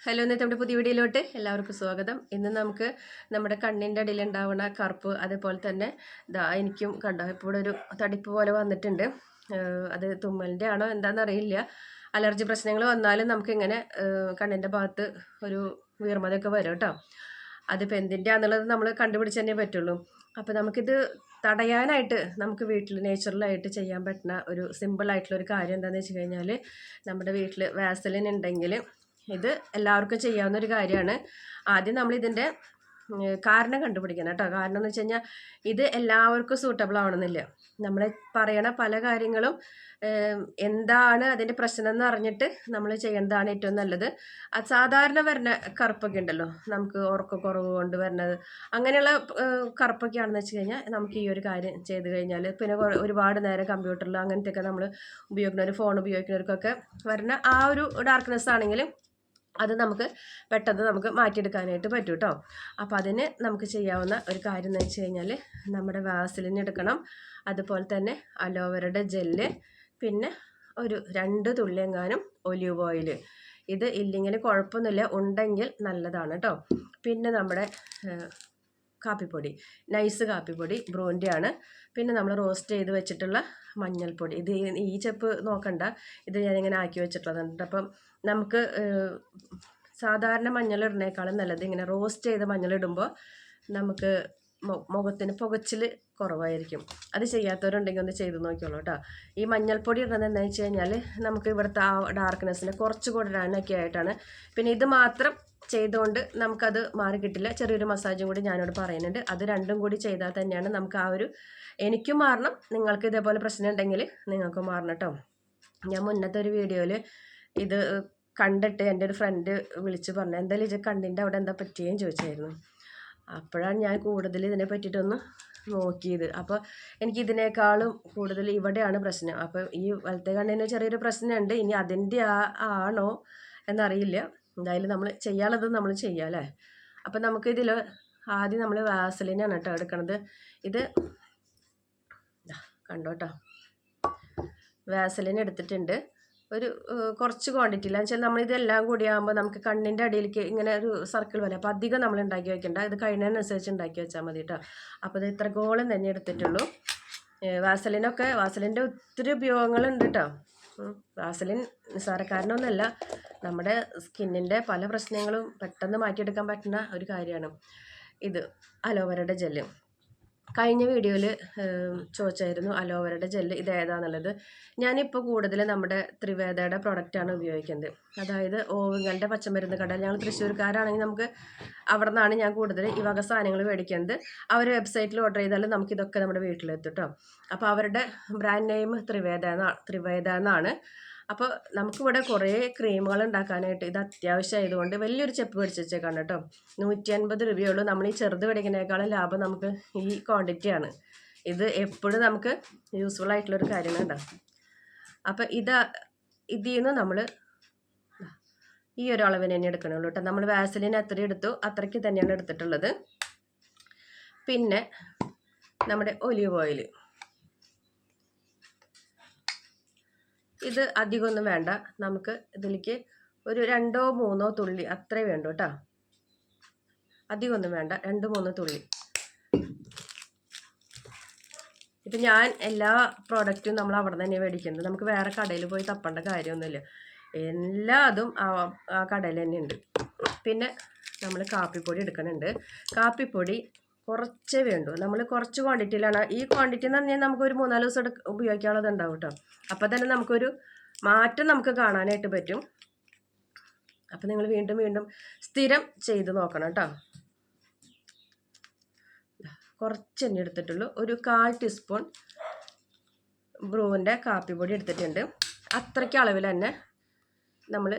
Hello, ഇന്നത്തെ നമ്മുടെ പുതിയ വീഡിയോയിലോട്ട് എല്ലാവർക്കും സ്വാഗതം. ഇന്ന് നമുക്ക് നമ്മുടെ കണ്ണിൻ്റെ അടിയിൽ ഉണ്ടാവുന്ന കറുപ്പ്, അതേപോലെ തന്നെ എനിക്കും കണ്ടോ ഇപ്പോൾ ഇവിടെ ഒരു തടിപ്പ് പോലെ വന്നിട്ടുണ്ട്. അത് തുമ്മലിൻ്റെ ആണോ എന്താണെന്ന് അറിയില്ല. അലർജി പ്രശ്നങ്ങൾ വന്നാലും നമുക്കിങ്ങനെ കണ്ണിൻ്റെ ഭാഗത്ത് ഒരു വീർമതയൊക്കെ വരും കേട്ടോ. അതിപ്പോൾ എന്തിൻ്റെ ആണെന്നുള്ളത് നമ്മൾ കണ്ടുപിടിച്ച് തന്നെ പറ്റുള്ളൂ. അപ്പോൾ നമുക്കിത് തടയാനായിട്ട് നമുക്ക് വീട്ടിൽ നേച്ചുറലായിട്ട് ചെയ്യാൻ പറ്റുന്ന ഒരു സിമ്പിളായിട്ടുള്ള ഒരു കാര്യം എന്താണെന്ന് വെച്ച് കഴിഞ്ഞാൽ, നമ്മുടെ വീട്ടിൽ വാസലിൻ ഉണ്ടെങ്കിൽ ഇത് എല്ലാവർക്കും ചെയ്യാവുന്ന ഒരു കാര്യമാണ്. ആദ്യം നമ്മൾ ഇതിൻ്റെ കാരണം കണ്ടുപിടിക്കണം കേട്ടോ. കാരണം എന്ന് വെച്ച് കഴിഞ്ഞാൽ ഇത് എല്ലാവർക്കും സൂട്ടബിൾ ആവണമെന്നില്ല. നമ്മൾ പറയണ പല കാര്യങ്ങളും എന്താണ് അതിൻ്റെ പ്രശ്നം എന്ന് അറിഞ്ഞിട്ട് നമ്മൾ ചെയ്യേണ്ടതാണ് ഏറ്റവും നല്ലത്. അത് സാധാരണ വരുന്ന കറുപ്പൊക്കെ ഉണ്ടല്ലോ, നമുക്ക് ഉറക്കക്കുറവ് കൊണ്ട് വരുന്നത്, അങ്ങനെയുള്ള കറുപ്പൊക്കെ ആണെന്ന് വെച്ച് കഴിഞ്ഞാൽ നമുക്ക് ഈ ഒരു കാര്യം ചെയ്ത് കഴിഞ്ഞാൽ, പിന്നെ ഒരുപാട് നേരം കമ്പ്യൂട്ടറിൽ അങ്ങനത്തെയൊക്കെ നമ്മൾ ഉപയോഗിക്കുന്നവർ, ഫോൺ ഉപയോഗിക്കുന്നവർക്കൊക്കെ വരുന്ന ആ ഒരു ഡാർക്ക്നെസ് ആണെങ്കിലും അത് നമുക്ക് പെട്ടെന്ന് നമുക്ക് മാറ്റിയെടുക്കാനായിട്ട് പറ്റും കേട്ടോ. അപ്പോൾ അതിന് നമുക്ക് ചെയ്യാവുന്ന ഒരു കാര്യം എന്ന് വെച്ച് കഴിഞ്ഞാൽ, നമ്മുടെ വാസലിൻ എടുക്കണം, അതുപോലെ തന്നെ അലോവേരയുടെ ജെല്ല്, പിന്നെ ഒരു 2 തുള്ളിയെങ്ങാനും ഒലിവ് ഓയിൽ. ഇത് ഇല്ലെങ്കിൽ കുഴപ്പമൊന്നുമില്ല, ഉണ്ടെങ്കിൽ നല്ലതാണ് കേട്ടോ. പിന്നെ നമ്മുടെ കാപ്പിപ്പൊടി, നൈസ് കാപ്പിപ്പൊടി, ബ്രൂൻ്റെയാണ്. പിന്നെ നമ്മൾ റോസ്റ്റ് ചെയ്ത് വെച്ചിട്ടുള്ള മഞ്ഞൾപ്പൊടി. ഇത് ഈ ചെപ്പ് നോക്കണ്ട, ഇത് ഞാനിങ്ങനെ ആക്കി വെച്ചിട്ടുള്ളതാണ്. അപ്പം നമുക്ക് സാധാരണ മഞ്ഞൾ ഇടുന്നേക്കാളും നല്ലത് ഇങ്ങനെ റോസ്റ്റ് ചെയ്ത മഞ്ഞൾ ഇടുമ്പോൾ നമുക്ക് മുഖത്തിന് പുകച്ചിൽ കുറവായിരിക്കും. അത് ചെയ്യാത്തവരുണ്ടെങ്കിൽ ഒന്ന് ചെയ്ത് നോക്കിയോളൂ കേട്ടോ. ഈ മഞ്ഞൾപ്പൊടി ഇടുന്നത് എന്താണെന്ന് വെച്ച് കഴിഞ്ഞാൽ നമുക്ക് ഇവിടുത്തെ ആ ഡാർക്ക്നെസ്സിനെ കുറച്ച് കൂടാനൊക്കെ ആയിട്ടാണ്. പിന്നെ ഇത് മാത്രം ചെയ്തുകൊണ്ട് നമുക്കത് മാറി കിട്ടില്ല. ചെറിയൊരു മസാജും കൂടി ഞാനോട് പറയുന്നുണ്ട്. അത് രണ്ടും കൂടി ചെയ്താൽ തന്നെയാണ് നമുക്ക് ആ ഒരു, എനിക്കും മാറണം, നിങ്ങൾക്ക് ഇതേപോലെ പ്രശ്നം ഉണ്ടെങ്കിൽ നിങ്ങൾക്കും മാറണം കേട്ടോ. ഞാൻ മുന്നത്തെ ഒരു വീഡിയോയിൽ ഇത് കണ്ടിട്ട് എൻ്റെ ഒരു ഫ്രണ്ട് വിളിച്ച് പറഞ്ഞു, എന്തായാലും ഇത് കണ്ണിൻ്റെ അവിടെ എന്താ പറ്റിയെന്ന് ചോദിച്ചായിരുന്നു. അപ്പോഴാണ് ഞാൻ കൂടുതൽ ഇതിനെ പറ്റിയിട്ടൊന്ന് നോക്കിയത്. അപ്പോൾ എനിക്ക് ഇതിനേക്കാളും കൂടുതൽ ഇവിടെയാണ് പ്രശ്നം. അപ്പോൾ ഈ വലത്തെ കണ്ണിന് ചെറിയൊരു പ്രശ്നമുണ്ട്. ഇനി അതിൻ്റെ ആണോ എന്നറിയില്ല. എന്തായാലും നമ്മൾ ചെയ്യാനുള്ളത് നമ്മൾ ചെയ്യാം അല്ലേ. അപ്പം നമുക്കിതിൽ ആദ്യം നമ്മൾ വാസലിനാണ് കേട്ടോ എടുക്കണത്. ഇത് കണ്ടോ കേട്ടോ, വാസലിൻ എടുത്തിട്ടുണ്ട്. ഒരു കുറച്ച് ക്വാണ്ടിറ്റിയിൽ എന്ന് വെച്ചാൽ നമ്മളിതെല്ലാം കൂടി ആകുമ്പോൾ നമുക്ക് കണ്ണിൻ്റെ അടിയിലേക്ക് ഇങ്ങനെ ഒരു സർക്കിൾ വരും. അപ്പോൾ അധികം നമ്മൾ ഉണ്ടാക്കി വെക്കണ്ട, ഇത് കഴിയുന്നതിനനുസരിച്ച് ഉണ്ടാക്കി വെച്ചാൽ മതി കേട്ടോ. അപ്പോൾ ഇത് ഇത്രത്തോളം തന്നെ എടുത്തിട്ടുള്ളൂ. വാസലിൻ്റെ ഒത്തിരി ഉപയോഗങ്ങളുണ്ട് കേട്ടോ. വാസലിൻ നിസ്സാരക്കാരനൊന്നുമല്ല, നമ്മുടെ സ്കിന്നിൻ്റെ പല പ്രശ്നങ്ങളും പെട്ടെന്ന് മാറ്റിയെടുക്കാൻ പറ്റുന്ന ഒരു കാര്യമാണ്. ഇത് അലോവേരയുടെ ജെല്ല് കഴിഞ്ഞ വീഡിയോയിൽ ചോദിച്ചായിരുന്നു, അലോവേരയുടെ ജെല്ല് ഇത് ഏതാണെന്നുള്ളത്. ഞാനിപ്പോൾ കൂടുതൽ നമ്മുടെ ത്രിവേദയുടെ പ്രൊഡക്റ്റാണ് ഉപയോഗിക്കുന്നത്. അതായത് ഓവുങ്കലിൻ്റെ പച്ചമരുന്ന് കട, ഞങ്ങൾ തൃശ്ശൂർക്കാരാണെങ്കിൽ നമുക്ക് അവിടെ നിന്നാണ് ഞാൻ കൂടുതൽ ഈ വക സാധനങ്ങൾ മേടിക്കുന്നത്. അവർ വെബ്സൈറ്റിൽ ഓർഡർ ചെയ്താലും നമുക്കിതൊക്കെ നമ്മുടെ വീട്ടിലെത്തും കേട്ടോ. അപ്പോൾ അവരുടെ ബ്രാൻഡ് നെയിം ത്രിവേദ എന്നാണ്. അപ്പോൾ നമുക്കിവിടെ കുറേ ക്രീമുകൾ ഉണ്ടാക്കാനായിട്ട് ഇത് അത്യാവശ്യമായതുകൊണ്ട് വലിയൊരു ചെപ്പ് മേടിച്ച് വെച്ചേക്കാണ് കേട്ടോ. 150 രൂപയുള്ളൂ. നമ്മൾ ഈ ചെറുത് മേടിക്കുന്നതിനേക്കാളും ലാഭം നമുക്ക് ഈ ക്വാണ്ടിറ്റിയാണ്. ഇത് എപ്പോഴും നമുക്ക് യൂസ്ഫുൾ ആയിട്ടുള്ളൊരു കാര്യമാണ് കേട്ടോ. അപ്പോൾ ഇതിൽ നിന്ന് നമ്മൾ ഈ ഒരു അളവിന് തന്നെ എടുക്കണുള്ളൂ കേട്ടോ. നമ്മൾ വാസലിൻ എത്ര എടുത്തു അത്രയ്ക്ക് തന്നെയാണ് എടുത്തിട്ടുള്ളത്. പിന്നെ നമ്മുടെ ഒലിവ് ഓയിൽ, ഇത് അധികമൊന്നും വേണ്ട. നമുക്ക് ഇതിലേക്ക് ഒരു 2-3 തുള്ളി അത്രേ വേണ്ടു കേട്ടോ. അധികമൊന്നും വേണ്ട, 2-3 തുള്ളി. ഇപ്പം ഞാൻ എല്ലാ പ്രോഡക്റ്റും നമ്മൾ അവിടെ തന്നെ മേടിക്കുന്നത്. നമുക്ക് വേറെ കടയിൽ പോയി തപ്പേണ്ട കാര്യമൊന്നുമില്ല, എല്ലാതും ആ കടയിൽ തന്നെ ഉണ്ട്. പിന്നെ നമ്മൾ കാപ്പിപ്പൊടി എടുക്കുന്നുണ്ട്. കാപ്പിപ്പൊടി കുറച്ചേ വേണ്ടൂ. നമ്മൾ കുറച്ച് ക്വാണ്ടിറ്റിയിലാണ്. ഈ ക്വാണ്ടിറ്റി എന്ന് പറഞ്ഞാൽ നമുക്കൊരു 3-4 ദിവസം ഉപയോഗിക്കാനുള്ളത് ഉണ്ടാവും കേട്ടോ. അപ്പോൾ തന്നെ നമുക്കൊരു മാറ്റം നമുക്ക് കാണാനായിട്ട് പറ്റും. അപ്പോൾ നിങ്ങൾ വീണ്ടും വീണ്ടും സ്ഥിരം ചെയ്ത് നോക്കണം കേട്ടോ. കുറച്ച് തന്നെ എടുത്തിട്ടുള്ളൂ. ഒരു 1/4 ടീസ്പൂൺ ബ്രൂവിൻ്റെ കാപ്പിപ്പൊടി എടുത്തിട്ടുണ്ട്. അത്രയ്ക്ക് അളവിൽ തന്നെ നമ്മൾ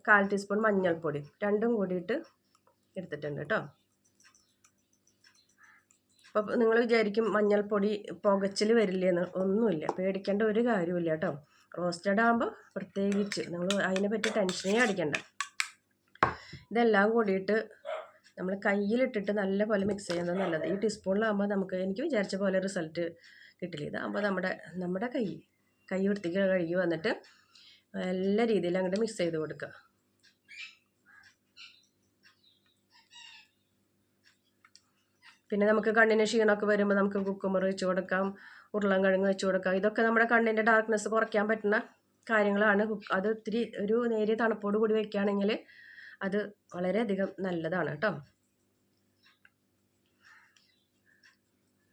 1/4 ടീസ്പൂൺ മഞ്ഞൾപ്പൊടി രണ്ടും കൂടിയിട്ട് എടുത്തിട്ടുണ്ട് കേട്ടോ. അപ്പോൾ നിങ്ങൾ വിചാരിക്കും മഞ്ഞൾപ്പൊടി പുകച്ചിൽ വരില്ലേന്ന്. ഒന്നുമില്ല, പേടിക്കേണ്ട ഒരു കാര്യമില്ല കേട്ടോ. റോസ്റ്റഡ് ആകുമ്പോൾ പ്രത്യേകിച്ച് നിങ്ങൾ അതിനെപ്പറ്റി ടെൻഷനേ അടിക്കണ്ട. ഇതെല്ലാം കൂടിയിട്ട് നമ്മൾ കയ്യിലിട്ടിട്ട് നല്ല പോലെ മിക്സ് ചെയ്യുന്നത് നല്ലത്. ഈ ടീസ്പൂണിലാകുമ്പോൾ എനിക്ക് വിചാരിച്ച പോലെ റിസൾട്ട് കിട്ടില്ല. ഇതാകുമ്പോൾ നമ്മുടെ കൈ വൃത്തിക്ക് കഴുകി വന്നിട്ട് എല്ലാ രീതിയിലും അങ്ങോട്ട് മിക്സ് ചെയ്ത് കൊടുക്കുക. പിന്നെ നമുക്ക് കണ്ണിന് ക്ഷീണമൊക്കെ വരുമ്പോൾ നമുക്ക് കുക്കുമ്പർ വെച്ച് കൊടുക്കാം, ഉരുളൻകിഴങ്ങ് വെച്ച് കൊടുക്കാം. ഇതൊക്കെ നമ്മുടെ കണ്ണിൻ്റെ ഡാർക്ക്നെസ് കുറയ്ക്കാൻ പറ്റുന്ന കാര്യങ്ങളാണ്. അത് ഇത്തിരി ഒരു നേരിയ തണുപ്പോട് കൂടി വയ്ക്കുകയാണെങ്കിൽ അത് വളരെയധികം നല്ലതാണ് കേട്ടോ.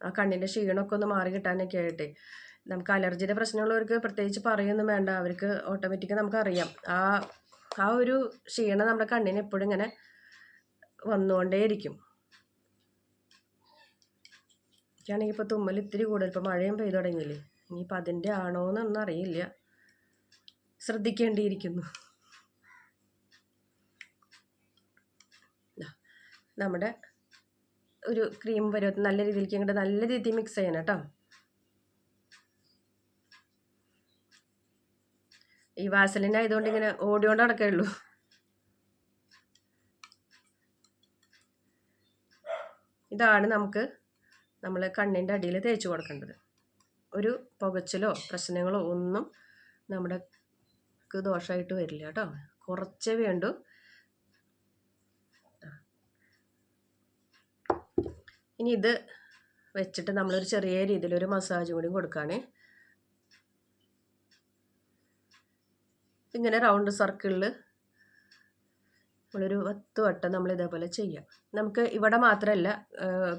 ആ കണ്ണിൻ്റെ ക്ഷീണമൊക്കെ ഒന്ന് മാറി കിട്ടാനൊക്കെ ആയിട്ട്. നമുക്ക് അലർജിയുടെ പ്രശ്നമുള്ളവർക്ക് പ്രത്യേകിച്ച് പറയൊന്നും വേണ്ട, അവർക്ക് ഓട്ടോമാറ്റിക്കായി നമുക്കറിയാം ആ ഒരു ക്ഷീണം നമ്മുടെ കണ്ണിന് എപ്പോഴും ഇങ്ങനെ വന്നുകൊണ്ടേയിരിക്കും. എനിക്കാണെങ്കിൽ ഇപ്പോൾ തുമ്മൽ ഇത്തിരി കൂടുതൽ, ഇപ്പോൾ മഴയും പെയ്തു തുടങ്ങിയില്ലേ, ഇനിയിപ്പോൾ അതിൻ്റെ ആണോ എന്നൊന്നും അറിയില്ല, ശ്രദ്ധിക്കേണ്ടിയിരിക്കുന്നു. നമ്മുടെ ഒരു ക്രീം പരുവത്തിൽ നല്ല രീതിയിലേക്ക് ഇങ്ങോട്ട് നല്ല രീതിയിൽ മിക്സ് ചെയ്യണം കേട്ടോ. ഈ വാസലിൻ ആയതുകൊണ്ട് ഇങ്ങനെ ഓടിയോണ്ട് നടക്കുകയുള്ളൂ. ഇതാണ് നമ്മൾ കണ്ണിൻ്റെ അടിയിൽ തേച്ച് കൊടുക്കേണ്ടത്. ഒരു പുകച്ചിലോ പ്രശ്നങ്ങളോ ഒന്നും നമ്മുടെ ദോഷമായിട്ട് വരില്ല കേട്ടോ. കുറച്ചേ വേണ്ടൂ. ഇനി ഇത് വെച്ചിട്ട് നമ്മളൊരു ചെറിയ രീതിയിലൊരു മസാജ് കൂടി കൊടുക്കുകയാണ്. ഇങ്ങനെ റൗണ്ട് സർക്കിളിൽ നമ്മളൊരു 10 വട്ടം നമ്മൾ ഇതേപോലെ ചെയ്യാം. നമുക്ക് ഇവിടെ മാത്രമല്ല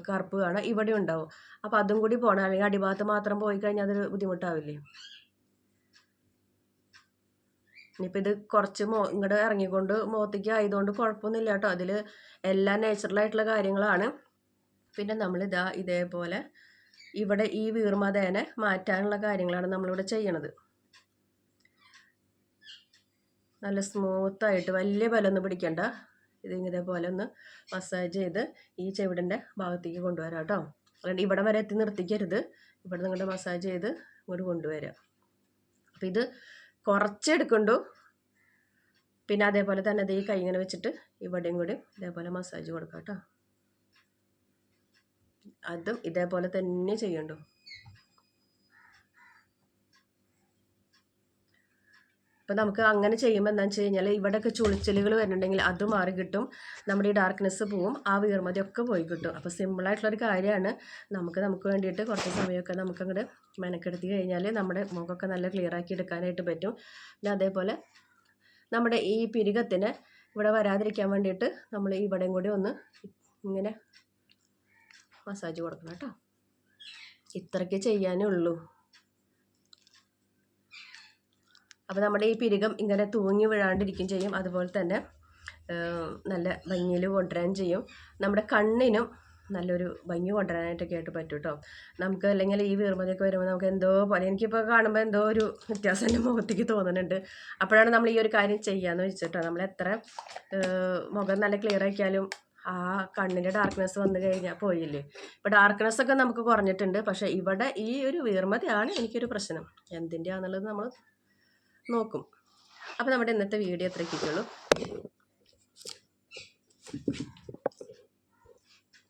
കറുപ്പ് കാണാം, ഇവിടെ ഉണ്ടാവും. അപ്പോൾ അതും കൂടി പോകണം, അല്ലെങ്കിൽ അടിഭാഗത്ത് മാത്രം പോയി കഴിഞ്ഞാൽ അതൊരു ബുദ്ധിമുട്ടാവില്ലേ. ഇനിയിപ്പോൾ ഇത് കുറച്ച് ഇങ്ങോട്ട് ഇറങ്ങിക്കൊണ്ട് മുഖത്തേക്ക് ആയതുകൊണ്ട് കുഴപ്പമൊന്നുമില്ല കേട്ടോ. അതിൽ എല്ലാം നാച്ചുറലായിട്ടുള്ള കാര്യങ്ങളാണ്. പിന്നെ നമ്മളിതാ ഇതേപോലെ ഇവിടെ ഈ വീർമതേനെ മാറ്റാനുള്ള കാര്യങ്ങളാണ് നമ്മളിവിടെ ചെയ്യണത്. നല്ല സ്മൂത്തായിട്ട് വലിയ ബലമൊന്നും പിടിക്കണ്ട. ഇതേപോലെ ഒന്ന് മസാജ് ചെയ്ത് ഈ ചെവിടിൻ്റെ ഭാഗത്തേക്ക് കൊണ്ടുവരാം കേട്ടോ. അതുകൊണ്ട് ഇവിടെ വരെ എത്തി നിർത്തിക്കരുത്, ഇവിടെ നിങ്ങളുടെ മസാജ് ചെയ്ത് ഇങ്ങോട്ട് കൊണ്ടുവരാം. അപ്പം ഇത് കുറച്ചെടുക്കണ്ടു. പിന്നെ അതേപോലെ തന്നെ അത് ഈ കൈ ഇങ്ങനെ വെച്ചിട്ട് ഇവിടെയും കൂടി ഇതേപോലെ മസാജ് കൊടുക്കാം കേട്ടോ. അതും ഇതേപോലെ തന്നെ ചെയ്യണ്ടു. അപ്പം നമുക്ക് അങ്ങനെ ചെയ്യുമ്പോൾ എന്താണെന്ന് വെച്ച് കഴിഞ്ഞാൽ ഇവിടെയൊക്കെ ചുളിച്ചലുകൾ വരുന്നുണ്ടെങ്കിൽ അത് മാറി കിട്ടും, നമ്മുടെ ഈ ഡാർക്ക്നെസ് പോവും, ആ വീർമതിയൊക്കെ പോയി കിട്ടും. അപ്പോൾ സിമ്പിളായിട്ടുള്ളൊരു കാര്യമാണ്. നമുക്ക് വേണ്ടിയിട്ട് കുറച്ച് സമയമൊക്കെ നമുക്കങ്ങോട്ട് മെനക്കെടുത്തി കഴിഞ്ഞാൽ നമ്മുടെ മുഖമൊക്കെ നല്ല ക്ലിയർ ആക്കി എടുക്കാനായിട്ട് പറ്റും. പിന്നെ അതേപോലെ നമ്മുടെ ഈ പിരികത്തിന് ഇവിടെ വരാതിരിക്കാൻ വേണ്ടിയിട്ട് നമ്മൾ ഇവിടെയും കൂടി ഒന്ന് ഇങ്ങനെ മസാജ് കൊടുക്കണം കേട്ടോ. ഇത്രയ്ക്ക് ചെയ്യാനേ ഉള്ളൂ. അപ്പോൾ നമ്മുടെ ഈ പിരികം ഇങ്ങനെ തൂങ്ങി വീഴാണ്ടിരിക്കും ചെയ്യും. അതുപോലെ തന്നെ നല്ല ഭംഗിയിൽ കൊണ്ടുവരാൻ ചെയ്യും. നമ്മുടെ കണ്ണിനും നല്ലൊരു ഭംഗി കൊണ്ടുവരാനായിട്ടൊക്കെ ആയിട്ട് പറ്റും കേട്ടോ. നമുക്ക് അല്ലെങ്കിൽ ഈ വീർമതിയൊക്കെ വരുമ്പോൾ നമുക്ക് എന്തോ പോലെ, എനിക്കിപ്പോൾ കാണുമ്പോൾ എന്തോ ഒരു വ്യത്യാസം എൻ്റെ മുഖത്തേക്ക് തോന്നുന്നുണ്ട്. അപ്പോഴാണ് നമ്മൾ ഈ ഒരു കാര്യം ചെയ്യാമെന്ന് വെച്ചിട്ടോ. നമ്മൾ എത്ര മുഖം നല്ല ക്ലിയർ ആക്കിയാലും ആ കണ്ണിൻ്റെ ഡാർക്ക്നെസ് വന്നു കഴിഞ്ഞാൽ പോയില്ലേ. ഇപ്പോൾ ഡാർക്ക്നെസ്സൊക്കെ നമുക്ക് കുറഞ്ഞിട്ടുണ്ട്, പക്ഷേ ഇവിടെ ഈ ഒരു വീർമതിയാണ് എനിക്കൊരു പ്രശ്നം. എന്തിൻ്റെയാണെന്നുള്ളത് നമ്മൾ നോക്കും. അപ്പോൾ നമ്മുടെ ഇന്നത്തെ വീഡിയോ എത്രയ്ക്കുള്ളൂ.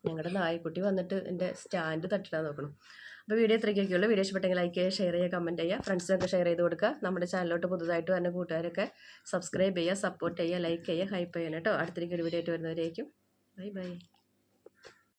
ഞങ്ങളുടെ നായ്ക്കുട്ടി വന്നിട്ട് എൻ്റെ സ്റ്റാൻഡ് തട്ടിടാൻ നോക്കണം. അപ്പോൾ വീഡിയോ എത്രയ്ക്കുള്ളൂ. വീഡിയോ ഇഷ്ടപ്പെട്ടെങ്കിൽ ലൈക്ക് ചെയ്യുക, ഷെയർ ചെയ്യുക, കമൻറ്റ് ചെയ്യുക, ഫ്രണ്ട്സിനൊക്കെ ഷെയർ ചെയ്ത് കൊടുക്കുക. നമ്മുടെ ചാനലിലോട്ട് പുതുതായിട്ട് വരുന്ന കൂട്ടുകാരൊക്കെ സബ്സ്ക്രൈബ് ചെയ്യുക, സപ്പോർട്ട് ചെയ്യുക, ലൈക്ക് ചെയ്യുക, ഹൈപ്പ് ചെയ്യണം കേട്ടോ. അടുത്തൊരു വീഡിയോ ആയിട്ട് വരുന്നവരേക്കും ബൈ ബൈ.